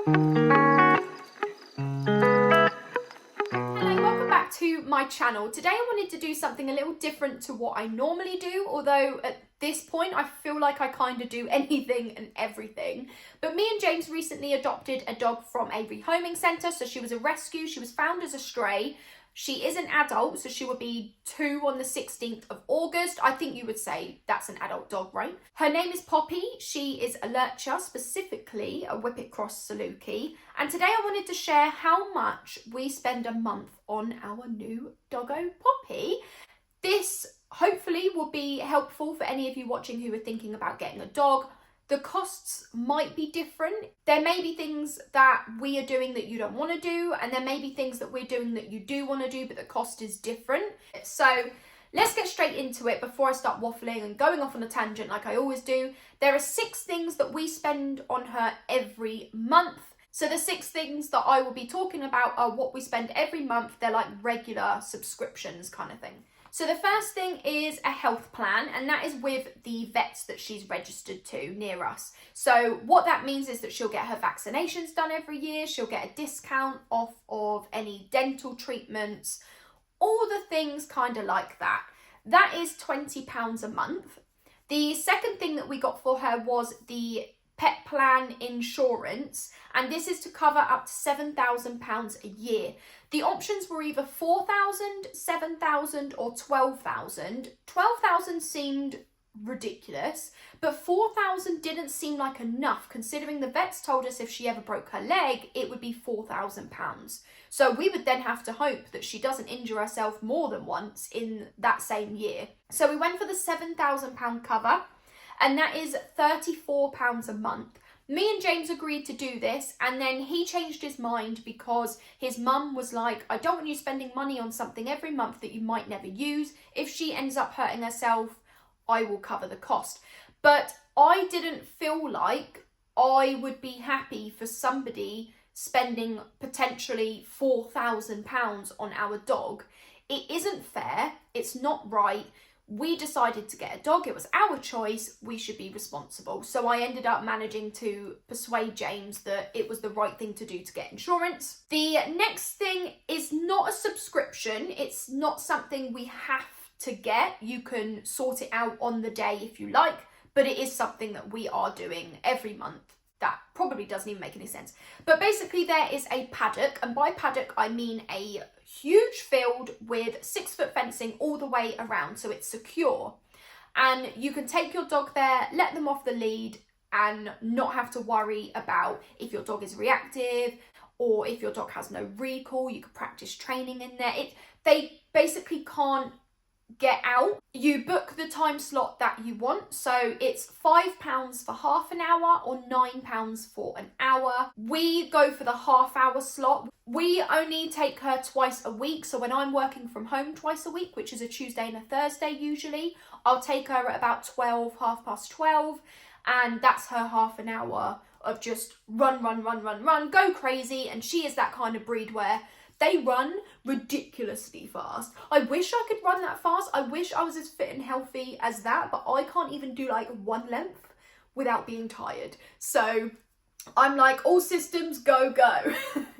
Welcome back to my channel. Today I wanted to do something a little different to what I normally do, although at this point I feel like I kind of do anything and everything. But me and James recently adopted a dog from a rehoming centre, so she was a rescue. She was found as a stray. She is an adult, so she will be 2 on the 16th of August. I think you would say that's an adult dog, right? Her name is Poppy. She is a lurcher, specifically a Whippet Cross Saluki. And today I wanted to share how much we spend a month on our new doggo, Poppy. This hopefully will be helpful for any of you watching who are thinking about getting a dog. The costs might be different. There may be things that we are doing that you don't want to do, and there may be things that we're doing that you do want to do, but the cost is different. So let's get straight into it before I start waffling and going off on a tangent like I always do. There are 6 things that we spend on her every month. So the 6 things that I will be talking about are what we spend every month. They're like regular subscriptions kind of thing. So the first thing is a health plan, and that is with the vets that she's registered to near us. So what that means is that she'll get her vaccinations done every year, she'll get a discount off of any dental treatments, all the things kind of like that. That is £20 a month. The second thing that we got for her was the pet plan insurance, and this is to cover up to £7,000 a year. The options were either 4,000, 7,000 or 12,000. 12,000 seemed ridiculous, but 4,000 didn't seem like enough considering the vets told us if she ever broke her leg, it would be £4,000. So we would then have to hope that she doesn't injure herself more than once in that same year. So we went for the £7,000 cover, and that is £34 a month. Me and James agreed to do this, and then he changed his mind because his mum was like, I don't want you spending money on something every month that you might never use. If she ends up hurting herself, I will cover the cost. But I didn't feel like I would be happy for somebody spending potentially £4,000 on our dog. It isn't fair. It's not right. We decided to get a dog. It was our choice. We should be responsible. So I ended up managing to persuade James that it was the right thing to do to get insurance. The next thing is not a subscription. It's not something we have to get. You can sort it out on the day if you like, but it is something that we are doing every month. That probably doesn't even make any sense. But basically there is a paddock, and by paddock I mean a huge field with 6-foot fencing all the way around, so it's secure. And you can take your dog there, let them off the lead, and not have to worry about if your dog is reactive or if your dog has no recall. You can practice training in there. They basically can't get out. You book the time slot that you want, so it's £5 for half an hour or £9 for an hour. We go for the half-hour slot. We only take her twice a week, so when I'm working from home twice a week, which is a Tuesday and a Thursday usually, I'll take her at about 12, 12:30, and that's her half an hour of just run, go crazy. And she is that kind of breed where they run ridiculously fast. I wish I could run that fast. I wish I was as fit and healthy as that, but I can't even do like one length without being tired. So I'm like, all systems go.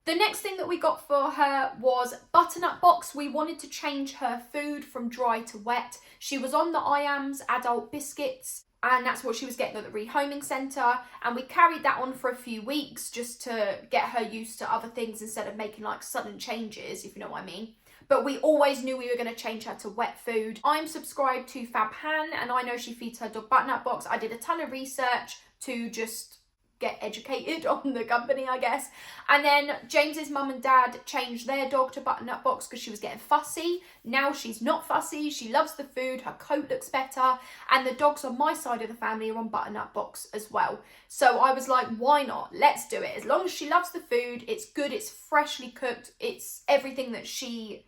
The next thing that we got for her was Butternut Box. We wanted to change her food from dry to wet. She was on the IAMS adult biscuits, and that's what she was getting at the rehoming centre, and we carried that on for a few weeks just to get her used to other things instead of making like sudden changes, if you know what I mean. But we always knew we were going to change her to wet food. I'm subscribed to Fabhan, and I know she feeds her dog Butternut Box. I did a ton of research to just get educated on the company, I guess. And then James's mum and dad changed their dog to Butternut Box because she was getting fussy. Now she's not fussy. She loves the food. Her coat looks better. And the dogs on my side of the family are on Butternut Box as well. So I was like, why not? Let's do it. As long as she loves the food, it's good, it's freshly cooked, it's everything that she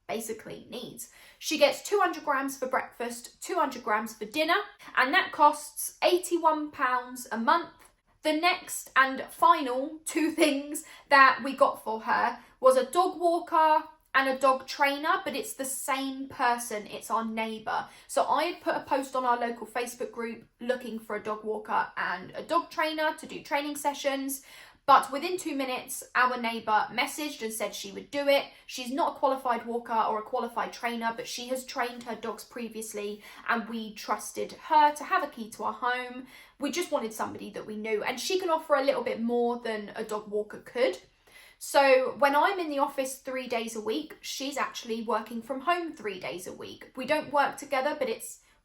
basically needs. She gets 200 grams for breakfast, 200 grams for dinner, and that costs £81 a month. The next and final 2 things that we got for her was a dog walker and a dog trainer, but it's the same person, it's our neighbour. So I had put a post on our local Facebook group looking for a dog walker and a dog trainer to do training sessions, But within 2 minutes, our neighbour messaged and said she would do it. She's not a qualified walker or a qualified trainer, but she has trained her dogs previously and we trusted her to have a key to our home. We just wanted somebody that we knew, and she can offer a little bit more than a dog walker could. So when I'm in the office 3 days a week, she's actually working from home 3 days a week. We don't work together, but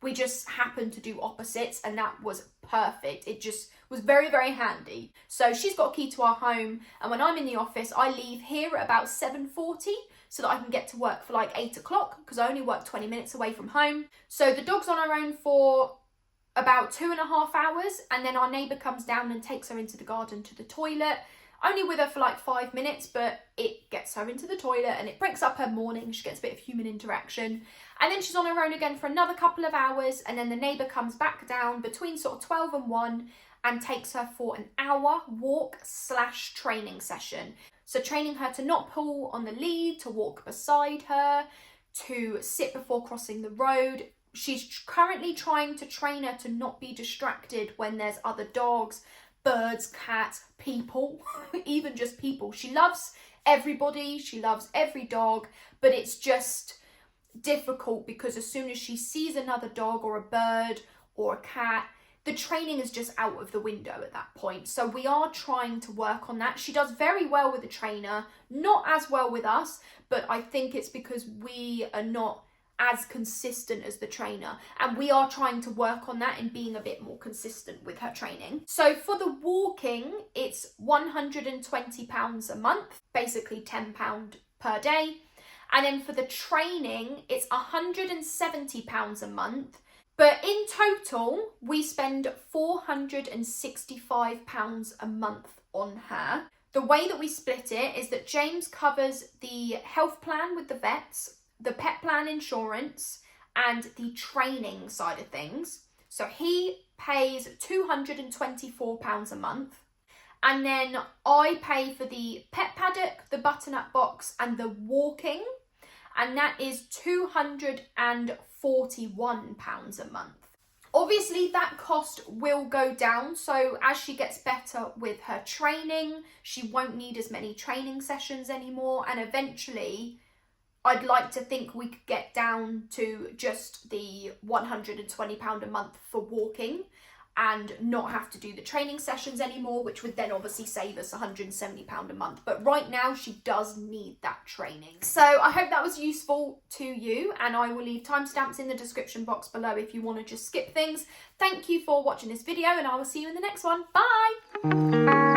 we just happen to do opposites, and that was perfect. It just was very, very handy. So she's got a key to our home, and when I'm in the office, I leave here at about 7:40 so that I can get to work for like 8 o'clock because I only work 20 minutes away from home. So the dog's on her own for about 2.5 hours, and then our neighbour comes down and takes her into the garden to the toilet. Only with her for like 5 minutes, but it gets her into the toilet and it breaks up her morning. She gets a bit of human interaction. And then she's on her own again for another couple of hours, and then the neighbour comes back down between sort of 12 and 1 and takes her for an hour walk/training session. So training her to not pull on the lead, to walk beside her, to sit before crossing the road. She's currently trying to train her to not be distracted when there's other dogs, birds, cats, people, even just people. She loves everybody, she loves every dog, but it's just difficult because as soon as she sees another dog or a bird or a cat, the training is just out of the window at that point. So we are trying to work on that. She does very well with the trainer, not as well with us, but I think it's because we are not as consistent as the trainer, and we are trying to work on that and being a bit more consistent with her training. So for the walking, it's £120 a month, basically £10 per day. And then for the training, it's £170 a month. But in total, we spend £465 a month on her. The way that we split it is that James covers the health plan with the vets, the pet plan insurance, and the training side of things. So he pays £224 a month. And then I pay for the pet paddock, the butternut box, and the walking. And that is £241 a month. Obviously that cost will go down, so as she gets better with her training, she won't need as many training sessions anymore, and eventually I'd like to think we could get down to just the £120 a month for walking and not have to do the training sessions anymore, which would then obviously save us £170 a month. But right now she does need that training. So I hope that was useful to you, and I will leave timestamps in the description box below if you want to just skip things. Thank you for watching this video, and I will see you in the next one. Bye!